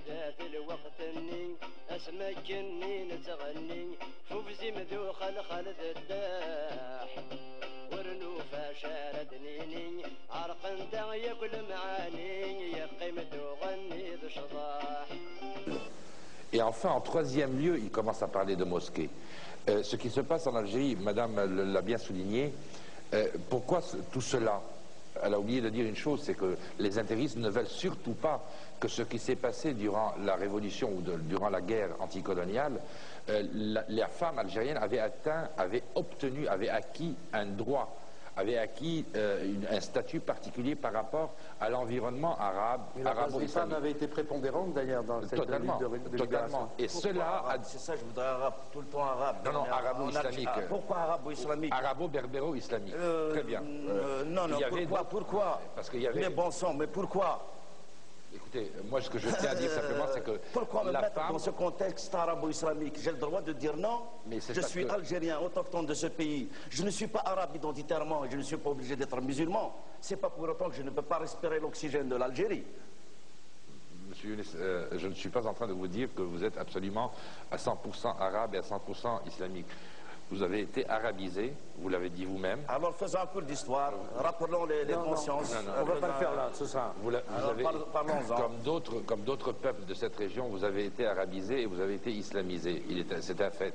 ذات الوقت النين اسمكني نتغني فوفزي مذوخ الخالد الداح ورنو فاشارد نيني عرق انت ياكل معاني يقيم تغني ذو شضاح. Et enfin, en troisième lieu, il commence à parler de mosquées. Ce qui se passe en Algérie, Madame l'a bien souligné, pourquoi tout cela? Elle a oublié de dire une chose, c'est que les intégristes ne veulent surtout pas que ce qui s'est passé durant la révolution ou durant la guerre anticoloniale, les femmes algériennes avaient obtenu, avaient acquis un droit, avaient acquis un statut particulier par rapport à l'environnement arabe. Les femmes avaient été prépondérantes d'ailleurs dans cette lutte de libération. Et cela... C'est ça, je voudrais arabe, tout le temps arabe. Non, arabo-islamique. Pourquoi arabo-islamique? Arabo-berbéro-islamique. Très bien. Non, pourquoi? Parce qu'il y avait... Mais bon sang, mais pourquoi? Écoutez, moi ce que je tiens à dire simplement, c'est que pourquoi me mettre dans ce contexte arabo-islamique? J'ai le droit de dire non. Mais je suis algérien, autochtone de ce pays. Je ne suis pas arabe identitairement et je ne suis pas obligé d'être musulman. C'est pas pour autant que je ne peux pas respirer l'oxygène de l'Algérie. Monsieur Younes, je ne suis pas en train de vous dire que vous êtes absolument à 100% arabe et à 100% islamique. Vous avez été arabisé, vous l'avez dit vous-même. Alors faisons un cours d'histoire, rappelons les consciences. On ne va pas le faire là, ce sera. Comme d'autres peuples de cette région, vous avez été arabisé et vous avez été islamisé. C'est un fait.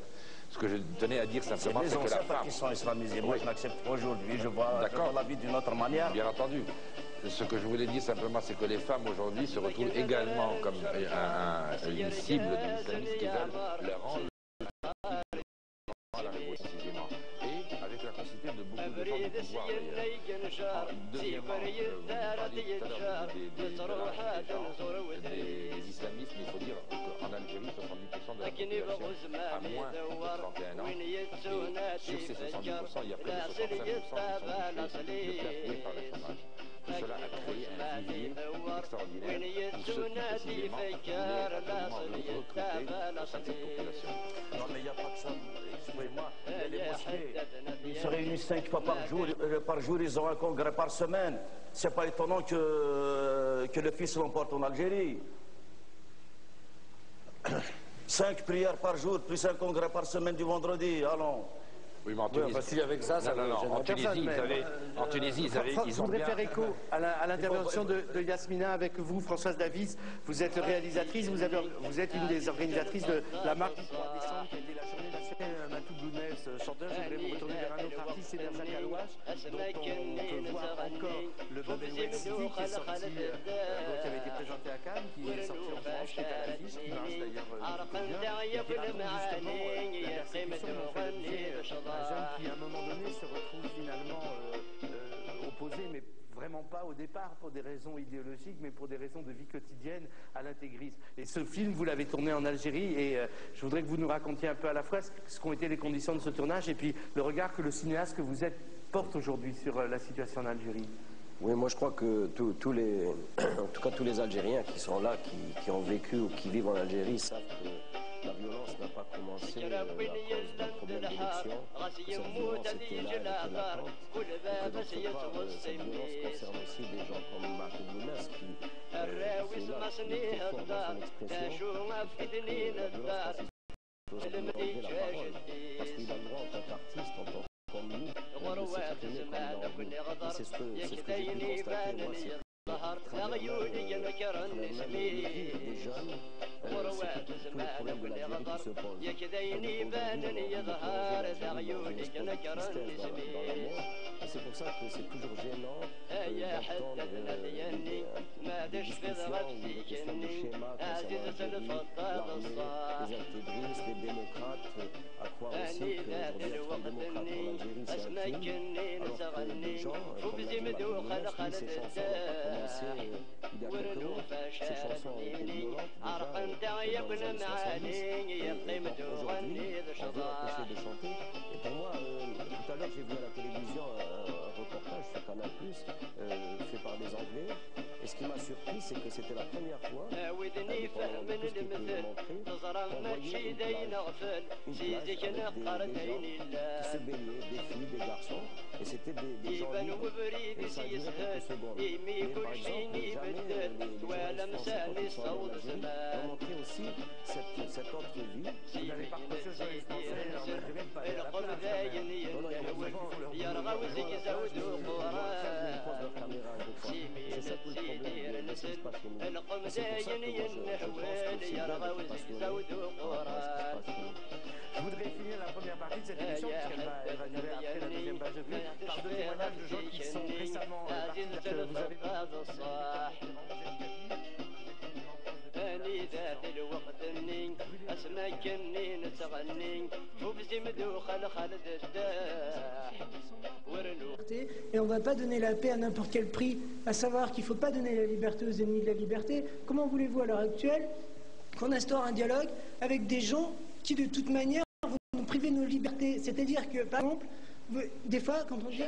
Ce que je tenais à dire simplement, c'est que la femme... qui sont islamisés. Moi, je l'accepte aujourd'hui. Je vois la vie d'une autre manière. Bien entendu. Ce que je voulais dire simplement, c'est que les femmes aujourd'hui se retrouvent également comme une cible de l'islamisme qui veulent leur rendre précisément. Et avec la capacité de beaucoup de gens de pouvoir d'ailleurs. Deuxièmement, vous parliez tout à l'heure des islamistes, mais il faut dire qu'en Algérie, 70% de la population a moins de 31 ans. Et sur ces 70%, il y a près de 65% qui sont touchés de plein fouet par le chômage. Tout cela a créé un vivier extraordinaire pour ceux qui précisément voulaient absolument recruter au sein de cette population. Non mais il n'y a pas que ça, excusez-moi, les mosquées, ils se réunissent 5 fois par jour, ils ont un congrès par semaine. C'est pas étonnant que le fils l'emporte en Algérie. 5 prières par jour, plus un congrès par semaine du vendredi, allons. Oui, mais en Tunisie... si avec ça, en Tunisie, ils ont voudrais faire écho à l'intervention de Yasmina avec vous, Françoise Davis. Vous êtes réalisatrice, vous êtes une des organisatrices de la marche du 3 décembre, qui a été la journée nationale. Matou Blounès, chanteur, je voudrais me retourner vers un autre artiste, c'est Nerja Kalouach, dont on peut voir encore le Bobel Wet City, qui est sorti, qui avait été présenté à Cannes, qui est sorti en France, qui est à l'affiche, qui marche d'ailleurs plutôt bien, qui raconte justement la persécution dont fait l'objet un jeune qui, à un moment donné, se retrouve finalement opposé, mais vraiment pas au départ pour des raisons idéologiques, mais pour des raisons de vie quotidienne à l'intégrisme. Et ce film, vous l'avez tourné en Algérie, et je voudrais que vous nous racontiez un peu à la fois ce qu'ont été les conditions de ce tournage, et puis le regard que le cinéaste que vous êtes porte aujourd'hui sur la situation en Algérie. Oui, moi je crois que en tout cas tous les Algériens qui sont là, qui ont vécu ou qui vivent en Algérie, savent que la violence n'a pas commencé à cause d'un problème d'élection. Cette violence était là, elle était latente. Et que d'autre part, cette violence concerne aussi des gens comme Matou Blounès qui fait là, qui est très fort dans son expression. La violence consiste à enlever la parole, parce qu'il a le droit en tant qu'artiste, en tant comme nous, de s'exprimer comme il a envie. Et c'est ce que j'ai pu constater, moi, c'est des jeunes, c'est tous les problèmes de l'Algérie qui se posent. Donc aujourd'hui, on vit dans une tristesse dans la mort. Et c'est pour ça que c'est toujours gênant d'entendre des discussions ou des questions de schéma concernant l'Algérie, l'armée, les intégristes, les démocrates, à croire aussi qu'aujourd'hui être un démocrate en Algérie c'est un crime, alors que des gens, comme l'a dit Matou, ses chansons n'ont pas commencé il y a quelques mois. Ces chansons ont été violentes déjà dans les années 70. Et aujourd'hui, on veut empêcher de chanter. Et pour moi, tout à l'heure j'ai vu à la télévision un reportage sur Canal+, fait par des Anglais, Et ce qui m'a surpris, c'est que c'était la première fois, ودني فهم المثل تزرع ماشي دين غفل سيزكنا قرتين الله qui se baignaient, des filles, des garçons, et c'était des gens يبان libres. وبريد Et ça durait سيسهل quelques secondes. يمي Et par كل شيء exemple, jamais يبدل les ولا journalistes français, quand مسامي ils sont allés en الصوت Algérie, زمان ont montré aussi cette autre vie. Vous n'avez pas reproché aux journalistes français en Algérie de pas aller à la القلب place, داين quand même. ينهول يرغى وزيك زود Ils posent leur وقران caméra un peu fois. C'est ça tout le problème de ce qui se passe chez nous. القلب Et c'est pour ça داين que moi, je pense ينهول que c'est bien يرغى d'être وزيك passionné زود par rapport à ce qui se وقران passe chez nous. Je voudrais finir la première partie de cette émission, puisqu'elle va durer après la deuxième page de pub, par deux témoignages de gens qui sont récemment partis, que vous avez أني ذات الوقت النين أسمعك النين تغني وبزي مدوخل خالد الداح ورنو. Et on ne va pas donner la paix à n'importe quel prix, à savoir qu'il ne faut pas donner la liberté aux ennemis de la liberté. Comment voulez-vous à l'heure actuelle qu'on instaure un dialogue avec des gens qui de toute manière vont nous priver de nos libertés? C'est-à-dire que, par exemple, des fois quand on dit...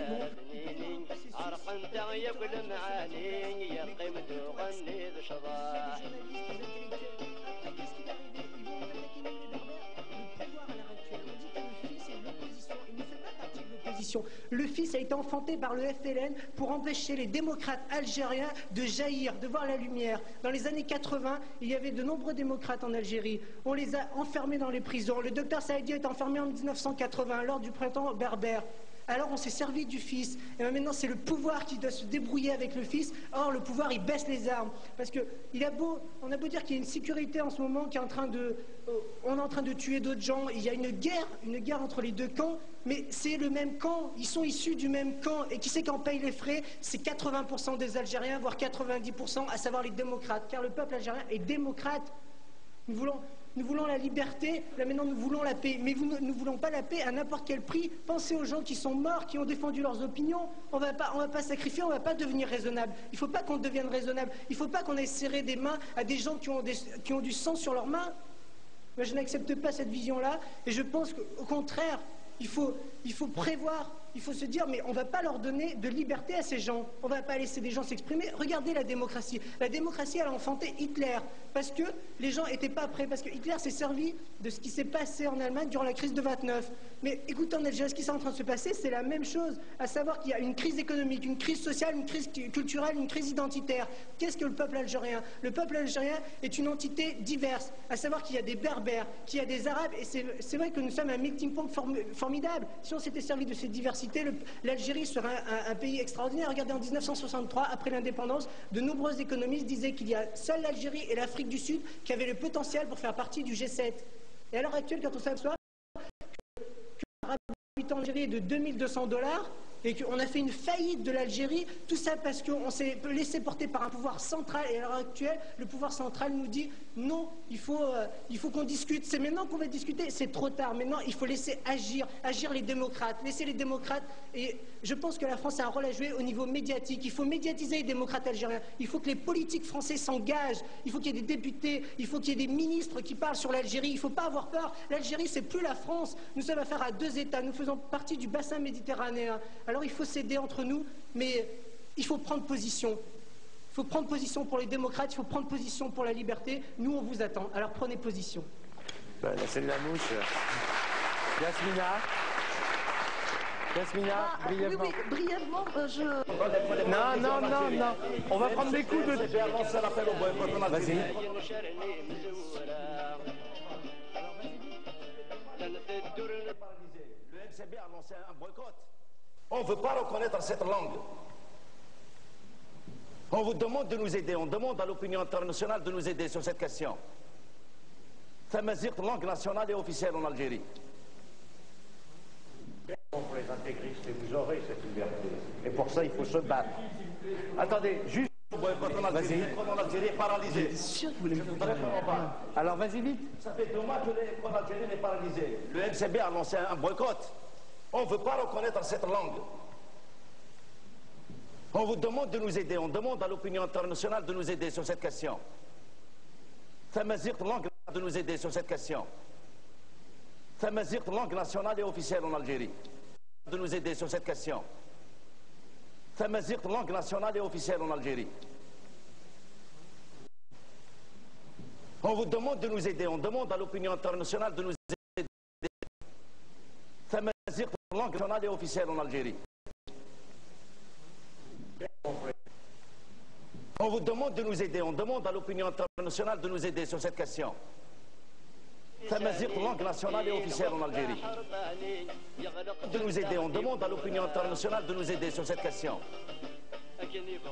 Bon, le fils a été enfanté par le FLN pour empêcher les démocrates algériens de jaillir, de voir la lumière. Dans les années 80, il y avait de nombreux démocrates en Algérie. On les a enfermés dans les prisons. Le docteur Saïdi est enfermé en 1980 lors du printemps berbère. Alors on s'est servi du fils. Et maintenant c'est le pouvoir qui doit se débrouiller avec le fils. Or le pouvoir il baisse les armes. Parce que on a beau dire qu'il y a une sécurité en ce moment qui est en train de... on est en train de tuer d'autres gens. Il y a une guerre entre les deux camps. Mais c'est le même camp. Ils sont issus du même camp. Et qui c'est qui en paye les frais? C'est 80% des Algériens, voire 90%, à savoir les démocrates. Car le peuple algérien est démocrate. Nous voulons la liberté, là maintenant nous voulons la paix. Mais nous ne voulons pas la paix à n'importe quel prix. Pensez aux gens qui sont morts, qui ont défendu leurs opinions. On va pas sacrifier, on ne va pas devenir raisonnable. Il ne faut pas qu'on devienne raisonnable. Il ne faut pas qu'on aille serrer des mains à des gens qui ont du sang sur leurs mains. Moi, je n'accepte pas cette vision-là. Et je pense qu'au contraire, il faut prévoir, il faut se dire, mais on ne va pas leur donner de liberté à ces gens. On ne va pas laisser des gens s'exprimer. Regardez la démocratie. La démocratie, elle a enfanté Hitler. Parce que les gens n'étaient pas prêts. Parce que Hitler s'est servi de ce qui s'est passé en Allemagne durant la crise de 29. Mais écoutez, en Algérie, ce qui est en train de se passer, c'est la même chose. À savoir qu'il y a une crise économique, une crise sociale, une crise culturelle, une crise identitaire. Qu'est-ce que le peuple algérien? Le peuple algérien est une entité diverse. À savoir qu'il y a des berbères, qu'il y a des arabes. Et c'est vrai que nous sommes un melting pot formidable. Si on s'était servi de cette diversité, l'Algérie serait un pays extraordinaire. Regardez, en 1963, après l'indépendance, de nombreux économistes disaient qu'il y a seule l'Algérie et l'Afrique du Sud qui avaient le potentiel pour faire partie du G7. Et à l'heure actuelle, quand on s'aperçoit que l'habitant d'Algérie est de 2200 $, et qu'on a fait une faillite de l'Algérie, tout ça parce qu'on s'est laissé porter par un pouvoir central. Et à l'heure actuelle, le pouvoir central nous dit non, il faut qu'on discute. C'est maintenant qu'on va discuter, c'est trop tard. Maintenant, il faut laisser agir les démocrates, laisser les démocrates. Et je pense que la France a un rôle à jouer au niveau médiatique. Il faut médiatiser les démocrates algériens. Il faut que les politiques français s'engagent. Il faut qu'il y ait des députés, il faut qu'il y ait des ministres qui parlent sur l'Algérie. Il ne faut pas avoir peur. L'Algérie, c'est plus la France. Nous sommes affaire à deux États. Nous faisons partie du bassin méditerranéen. Alors il faut s'aider entre nous, mais il faut prendre position. Il faut prendre position pour les démocrates, il faut prendre position pour la liberté. Nous, on vous attend. Alors prenez position. Ben, c'est de la mouche. Yasmina, brièvement. Oui, brièvement, Non. On va prendre des coups de... Vas-y. Le MCB a lancé un boycott. On ne veut pas reconnaître cette langue. On vous demande de nous aider, on demande à l'opinion internationale de nous aider sur cette question. Tamazight, langue nationale et officielle en Algérie. Pour les intégristes, et vous aurez cette liberté. Et pour ça, il faut se battre. Attendez, juste... Vas-y. L'école en Algérie est paralysée. C'est sûr que vous voulez me pas. Alors vas-y vite. Ça fait 2 mois que l'école algérienne est paralysée. Le MCB a lancé un boycott. On ne veut pas reconnaître cette langue. On vous demande de nous aider, on demande à l'opinion internationale de nous aider sur cette question. Tamazight, langue de nous aider sur cette question. Tamazight, langue nationale et officielle en Algérie. De nous aider sur cette question. Tamazight, langue nationale et officielle en Algérie. On vous demande de nous aider, on demande à l'opinion internationale de nous aider. Tamazight, langue nationale et officielle en Algérie. On vous demande de nous aider, on demande à l'opinion internationale de nous aider sur cette question. Tamazight, langue nationale et officielle en Algérie. De nous aider, on demande à l'opinion internationale de nous aider sur cette question.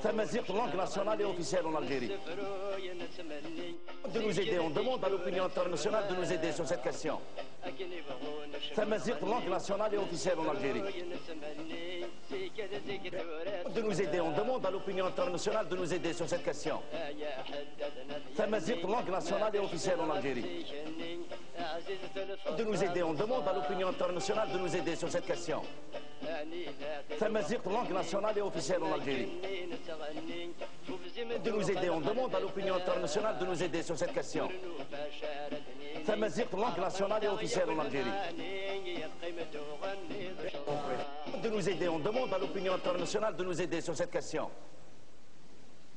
Tamazight, langue nationale et officielle en Algérie. De nous aider, on demande à l'opinion internationale de nous aider sur cette question. Tamazight, langue nationale et officielle en Algérie. De nous aider, on demande à l'opinion internationale de nous aider sur cette question. Tamazight, langue nationale et officielle en Algérie. De nous aider, on demande à l'opinion internationale de nous aider sur cette question. Tamazight, langue nationale et officielle en Algérie. De nous aider, on demande à l'opinion internationale de nous aider sur cette question. Tamazight, langue nationale et officielle en Algérie. De nous aider, on demande à l'opinion internationale de nous aider sur cette question.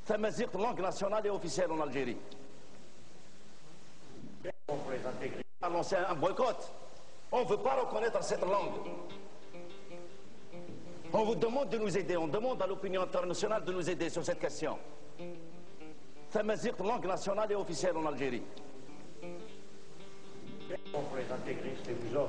Tamazight, langue nationale et officielle en Algérie. A lancé un boycott. On ne veut pas reconnaître cette langue. On vous demande de nous aider, on demande à l'opinion internationale de nous aider sur cette question. Tamazight, langue nationale et officielle en Algérie. Pour les intégristes, et vous aurez